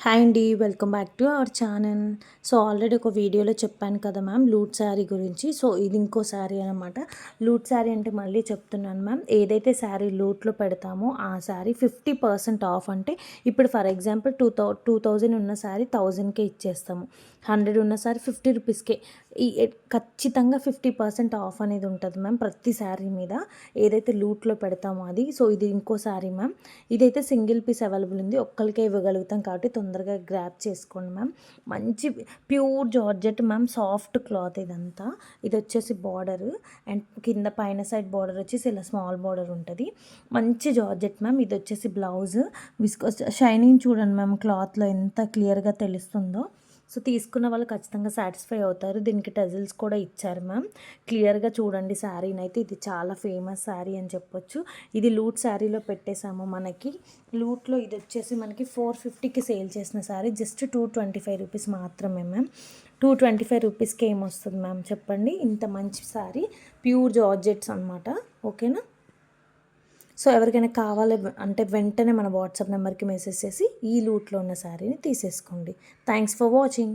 Hi అండి. Welcome back to our channel. So, already ఒక వీడియోలో చెప్పాను కదా మ్యామ్ లూట్ శారీ గురించి. సో, ఇది ఇంకో శారీ అనమాట. లూట్ శారీ అంటే మళ్ళీ చెప్తున్నాను మ్యామ్. ఏదైతే శారీ లూట్‌లో పెడతామో ఆ శారీ 50% ఆఫ్ అంటే ఇప్పుడు ఫర్ ఎగ్జాంపుల్ 2000 ఉన్న శారీ 1000కే ఇచ్చేస్తాము. 100 ఉన్న శారీ 50 రూపీస్‌కే. ఖచ్చితంగా 50% ఆఫ్ అనేది ఉంటది మ్యామ్ ప్రతి శారీ మీద. ఏదైతే లూట్‌లో పెడతామో అది. సో, ఇది ఇంకో శారీ మ్యామ్. ఇదైతే సింగిల్ పీస్ అవైలబుల్ ఉంది. ఒక్కళ్ళకే ఇవ్వగలుగుతాం కాబట్టి తొందరగా గ్రాబ్ చేసుకోండి మ్యామ్. మంచి pure georgette ma'am. Soft cloth ఇదంతా. ఇదొచ్చేసి బార్డరు అండ్ కింద పైన సైడ్ బార్డర్ వచ్చేసి ఇలా స్మాల్ బార్డర్ ఉంటది. మంచి జార్జెట్ మ్యామ్. ఇదొచ్చేసి బ్లౌజ్. విస్కోస్ షైనింగ్ చూడండి మ్యామ్ క్లాత్‌లో ఎంత క్లియర్‌గా తెలుస్తుందో. సో, తీసుకున్న వాళ్ళు ఖచ్చితంగా సాటిస్ఫై అవుతారు. దీనికి టజిల్స్ కూడా ఇచ్చారు మ్యామ్. క్లియర్‌గా చూడండి శారీనైతే. ఇది చాలా ఫేమస్ శారీ అని చెప్పొచ్చు. ఇది లూట్ శారీలో పెట్టేసాము మనకి. లూట్‌లో ఇదొచ్చేసి మనకి 450కి సేల్ చేసిన శారీ జస్ట్ 225 రూపీస్ మాత్రమే మ్యామ్. 225 రూపీస్‌కి ఏమొస్తుంది మ్యామ్ చెప్పండి? ఇంత మంచి శారీ ప్యూర్ జార్జెట్స్ అనమాట. ఓకేనా? సో, ఎవరికైనా కావాలి అంటే వెంటనే మన వాట్సాప్ నెంబర్‌కి మెసేజ్ చేసి ఈ లూట్‌లో ఉన్న శారీని తీసేసుకోండి. Thanks for watching.